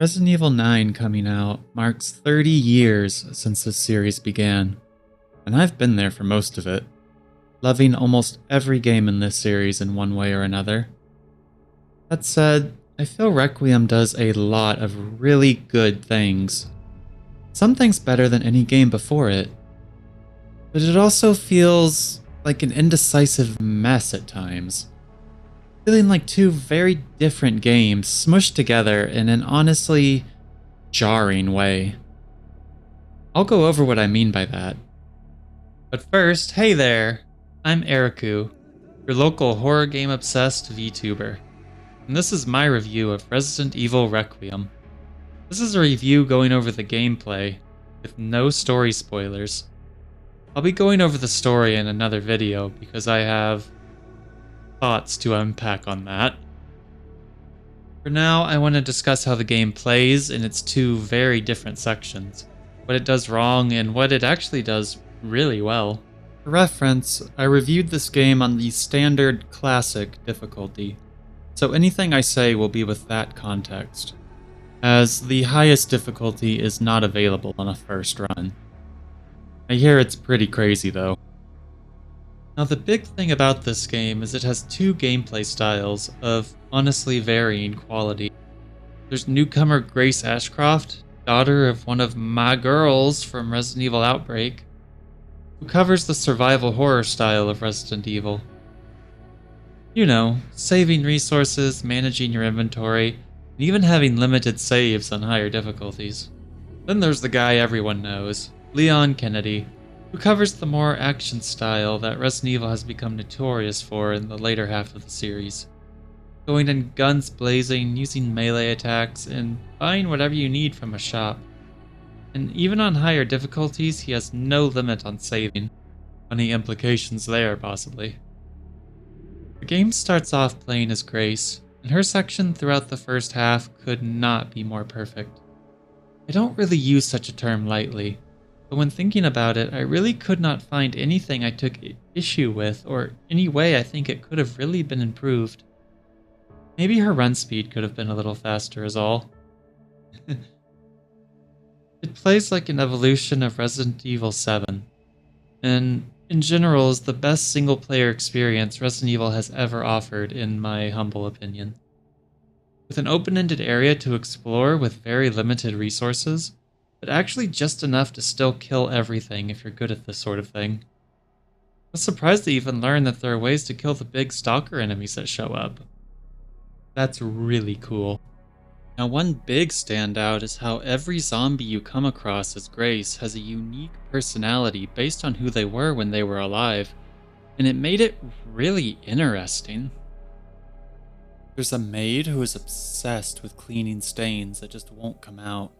Resident Evil 9 coming out marks 30 years since this series began, and I've been there for most of it, loving almost every game in this series in one way or another. That said, I feel Requiem does a lot of really good things. Some things better than any game before it, but it also feels like an indecisive mess at times. Feeling like two very different games smushed together in an honestly jarring way. I'll go over what I mean by that. But first, hey there! I'm Areku, your local horror game obsessed VTuber, and this is my review of Resident Evil Requiem. This is a review going over the gameplay, with no story spoilers. I'll be going over the story in another video because I have thoughts to unpack on that. For now, I want to discuss how the game plays in its two very different sections, what it does wrong and what it actually does really well. For reference, I reviewed this game on the standard classic difficulty, so anything I say will be with that context, as the highest difficulty is not available on a first run. I hear it's pretty crazy though. Now the big thing about this game is it has two gameplay styles of honestly varying quality. There's newcomer Grace Ashcroft, daughter of one of my girls from Resident Evil Outbreak, who covers the survival horror style of Resident Evil. You know, saving resources, managing your inventory, and even having limited saves on higher difficulties. Then there's the guy everyone knows, Leon Kennedy, who covers the more action style that Resident Evil has become notorious for in the later half of the series. Going in guns blazing, using melee attacks, and buying whatever you need from a shop. And even on higher difficulties, he has no limit on saving. Funny implications there, possibly. The game starts off playing as Grace, and her section throughout the first half could not be more perfect. I don't really use such a term lightly, but when thinking about it, I really could not find anything I took issue with or any way I think it could have really been improved. Maybe her run speed could have been a little faster is all. It plays like an evolution of Resident Evil 7, and in general is the best single-player experience Resident Evil has ever offered in my humble opinion. With an open-ended area to explore with very limited resources, but actually just enough to still kill everything if you're good at this sort of thing. I was surprised to even learn that there are ways to kill the big stalker enemies that show up. That's really cool. Now one big standout is how every zombie you come across as Grace has a unique personality based on who they were when they were alive, and it made it really interesting. There's a maid who is obsessed with cleaning stains that just won't come out,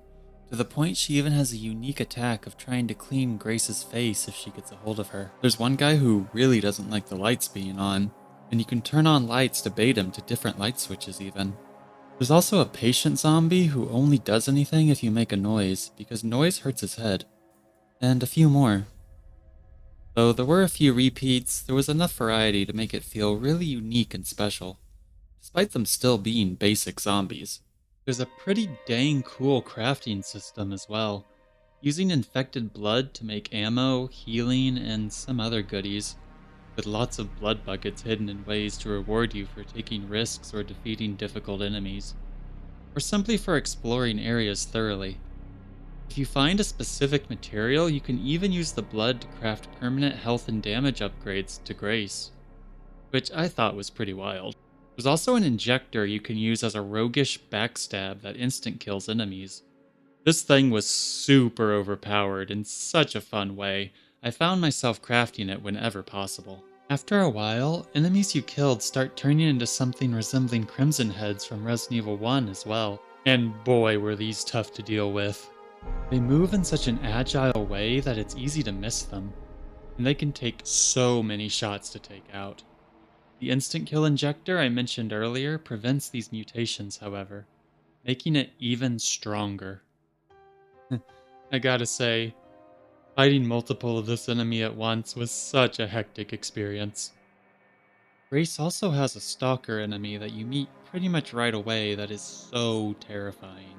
to the point she even has a unique attack of trying to clean Grace's face if she gets a hold of her. There's one guy who really doesn't like the lights being on, and you can turn on lights to bait him to different light switches even. There's also a patient zombie who only does anything if you make a noise, because noise hurts his head. And a few more. Though there were a few repeats, there was enough variety to make it feel really unique and special, despite them still being basic zombies. There's a pretty dang cool crafting system as well, using infected blood to make ammo, healing, and some other goodies, with lots of blood buckets hidden in ways to reward you for taking risks or defeating difficult enemies, or simply for exploring areas thoroughly. If you find a specific material, you can even use the blood to craft permanent health and damage upgrades to Grace, which I thought was pretty wild. There's also an injector you can use as a roguish backstab that instant kills enemies. This thing was super overpowered in such a fun way. I found myself crafting it whenever possible. After a while, enemies you killed start turning into something resembling Crimson Heads from Resident Evil 1 as well. And boy were these tough to deal with. They move in such an agile way that it's easy to miss them, and they can take so many shots to take out. The instant kill injector I mentioned earlier prevents these mutations, however, making it even stronger. I gotta say, fighting multiple of this enemy at once was such a hectic experience. Grace also has a stalker enemy that you meet pretty much right away that is so terrifying.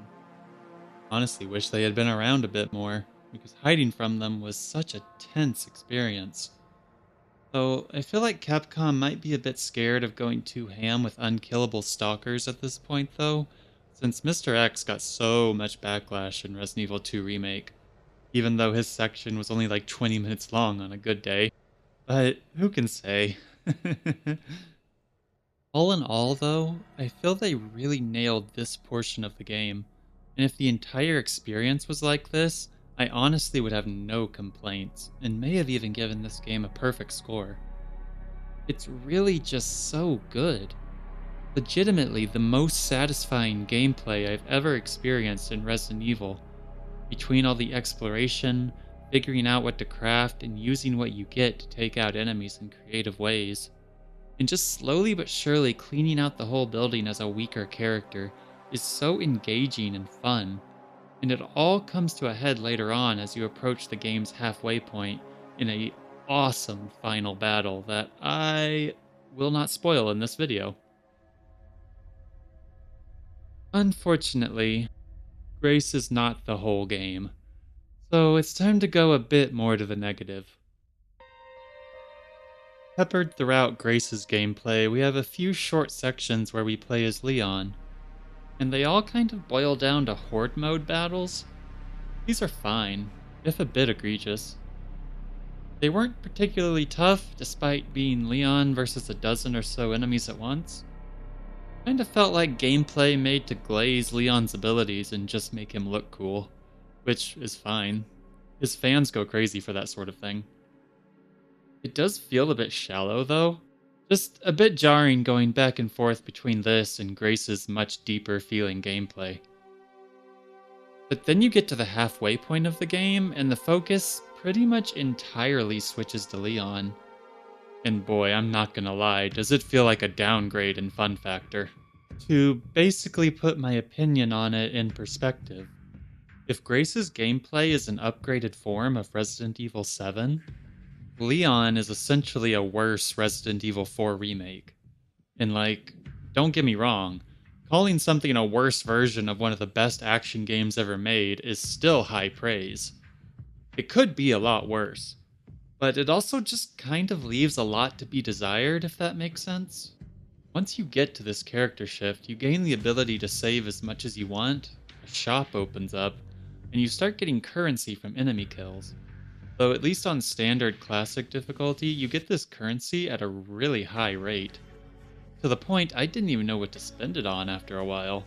Honestly, wish they had been around a bit more, because hiding from them was such a tense experience. So, I feel like Capcom might be a bit scared of going too ham with unkillable stalkers at this point, though, since Mr. X got so much backlash in Resident Evil 2 Remake, even though his section was only like 20 minutes long on a good day. But who can say? All in all, though, I feel they really nailed this portion of the game. And if the entire experience was like this, I honestly would have no complaints, and may have even given this game a perfect score. It's really just so good. Legitimately the most satisfying gameplay I've ever experienced in Resident Evil. Between all the exploration, figuring out what to craft, and using what you get to take out enemies in creative ways. And just slowly but surely cleaning out the whole building as a weaker character is so engaging and fun. And it all comes to a head later on as you approach the game's halfway point in a awesome final battle that I will not spoil in this video. Unfortunately, Grace is not the whole game, so it's time to go a bit more to the negative. Peppered throughout Grace's gameplay, we have a few short sections where we play as Leon, and they all kind of boil down to horde mode battles. These are fine, if a bit egregious. They weren't particularly tough, despite being Leon versus a dozen or so enemies at once. Kinda felt like gameplay made to glaze Leon's abilities and just make him look cool, which is fine. His fans go crazy for that sort of thing. It does feel a bit shallow, though. Just a bit jarring going back and forth between this and Grace's much deeper feeling gameplay. But then you get to the halfway point of the game, and the focus pretty much entirely switches to Leon. And boy, I'm not gonna lie, does it feel like a downgrade in fun factor. To basically put my opinion on it in perspective, if Grace's gameplay is an upgraded form of Resident Evil 7, Leon is essentially a worse Resident Evil 4 remake. And like, don't get me wrong, calling something a worse version of one of the best action games ever made is still high praise. It could be a lot worse, but it also just kind of leaves a lot to be desired, if that makes sense. Once you get to this character shift, you gain the ability to save as much as you want, a shop opens up, and you start getting currency from enemy kills. Though at least on standard classic difficulty, you get this currency at a really high rate. To the point I didn't even know what to spend it on after a while.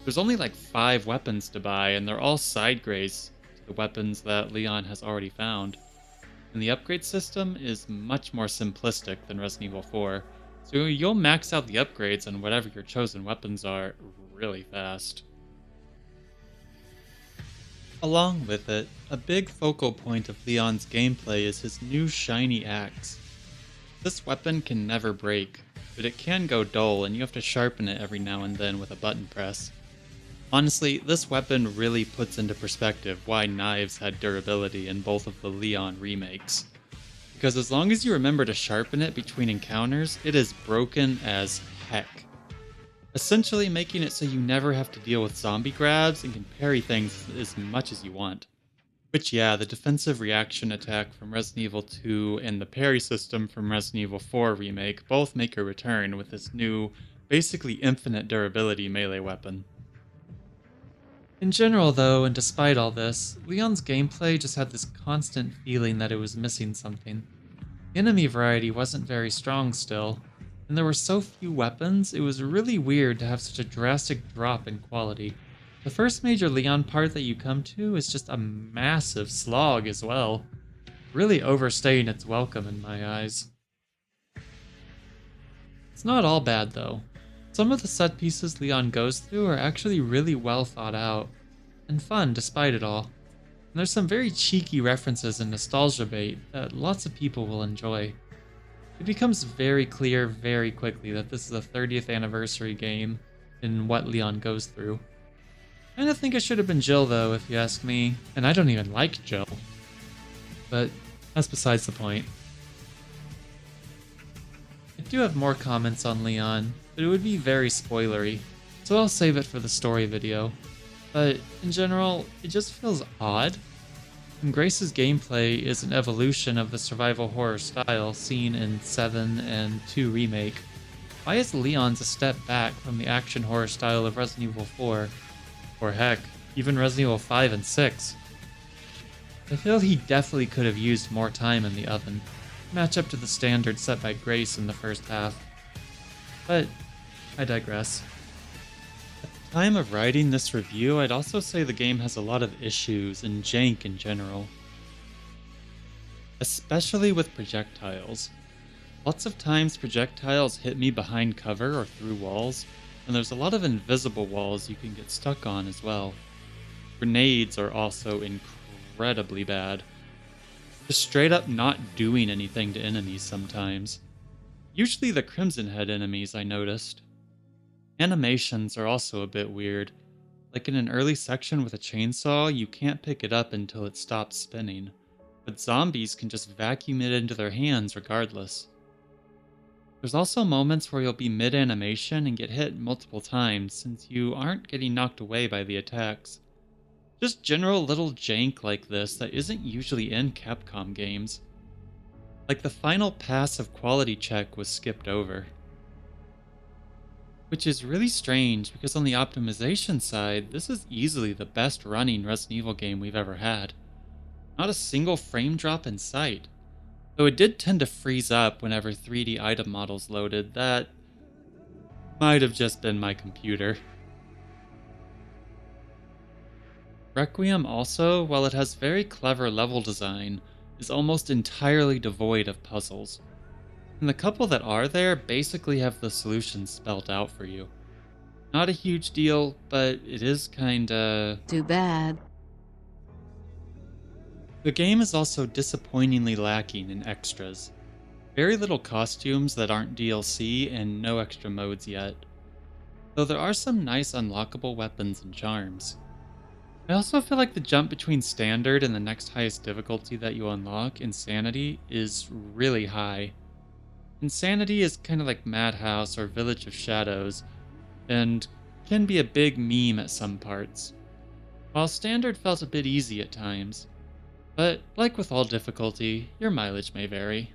There's only like 5 weapons to buy, and they're all side grades to the weapons that Leon has already found. And the upgrade system is much more simplistic than Resident Evil 4, so you'll max out the upgrades on whatever your chosen weapons are really fast. Along with it, a big focal point of Leon's gameplay is his new shiny axe. This weapon can never break, but it can go dull and you have to sharpen it every now and then with a button press. Honestly, this weapon really puts into perspective why knives had durability in both of the Leon remakes. Because as long as you remember to sharpen it between encounters, it is broken as heck. Essentially making it so you never have to deal with zombie grabs and can parry things as much as you want. Which yeah, the defensive reaction attack from Resident Evil 2 and the parry system from Resident Evil 4 Remake both make a return with this new, basically infinite durability melee weapon. In general though, and despite all this, Leon's gameplay just had this constant feeling that it was missing something. The enemy variety wasn't very strong still, and there were so few weapons, it was really weird to have such a drastic drop in quality. The first major Leon part that you come to is just a massive slog as well, really overstaying its welcome in my eyes. It's not all bad though. Some of the set pieces Leon goes through are actually really well thought out, and fun despite it all. And there's some very cheeky references and nostalgia bait that lots of people will enjoy. It becomes very clear very quickly that this is a 30th anniversary game in what Leon goes through. I kinda think it should have been Jill though, if you ask me, and I don't even like Jill. But that's besides the point. I do have more comments on Leon, but it would be very spoilery, so I'll save it for the story video. but in general, it just feels odd. And Grace's gameplay is an evolution of the survival horror style seen in 7 and 2 Remake. Why is Leon's a step back from the action horror style of Resident Evil 4? Or heck, even Resident Evil 5 and 6? I feel he definitely could have used more time in the oven, to match up to the standards set by Grace in the first half. But I digress. At the time of writing this review, I'd also say the game has a lot of issues and jank in general. Especially with projectiles. Lots of times projectiles hit me behind cover or through walls, and there's a lot of invisible walls you can get stuck on as well. Grenades are also incredibly bad. Just straight up not doing anything to enemies sometimes. Usually the Crimson Head enemies, I noticed. Animations are also a bit weird. Like in an early section with a chainsaw, you can't pick it up until it stops spinning, but zombies can just vacuum it into their hands regardless. There's also moments where you'll be mid-animation and get hit multiple times since you aren't getting knocked away by the attacks. Just general little jank like this that isn't usually in Capcom games. Like the final pass of quality check was skipped over. Which is really strange because on the optimization side, this is easily the best running Resident Evil game we've ever had. Not a single frame drop in sight. Though it did tend to freeze up whenever 3D item models loaded, that might have just been my computer. Requiem also, while it has very clever level design, is almost entirely devoid of puzzles. And the couple that are there basically have the solutions spelled out for you. Not a huge deal, but it is kinda too bad. The game is also disappointingly lacking in extras. Very little costumes that aren't DLC and no extra modes yet. Though there are some nice unlockable weapons and charms. I also feel like the jump between standard and the next highest difficulty that you unlock, Insanity, is really high. Insanity is kind of like Madhouse or Village of Shadows, and can be a big meme at some parts. While standard felt a bit easy at times. But, like with all difficulty, your mileage may vary.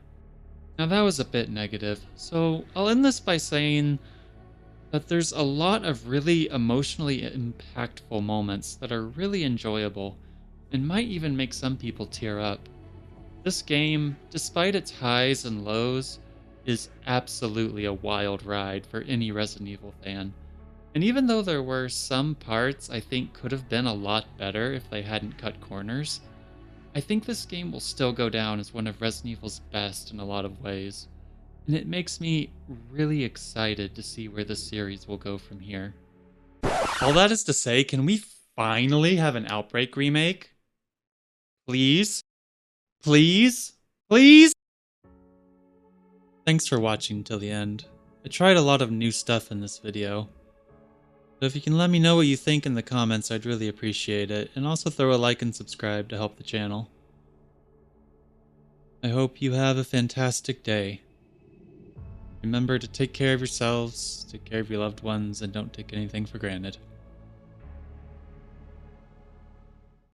Now that was a bit negative, so I'll end this by saying that there's a lot of really emotionally impactful moments that are really enjoyable, and might even make some people tear up. This game, despite its highs and lows, is absolutely a wild ride for any Resident Evil fan. And even though there were some parts I think could have been a lot better if they hadn't cut corners, I think this game will still go down as one of Resident Evil's best in a lot of ways, and it makes me really excited to see where this series will go from here. All that is to say, can we finally have an Outbreak remake? Please? Please? Please? Thanks for watching till the end. I tried a lot of new stuff in this video. So if you can let me know what you think in the comments, I'd really appreciate it, and also throw a like and subscribe to help the channel. I hope you have a fantastic day. Remember to take care of yourselves, take care of your loved ones, and don't take anything for granted.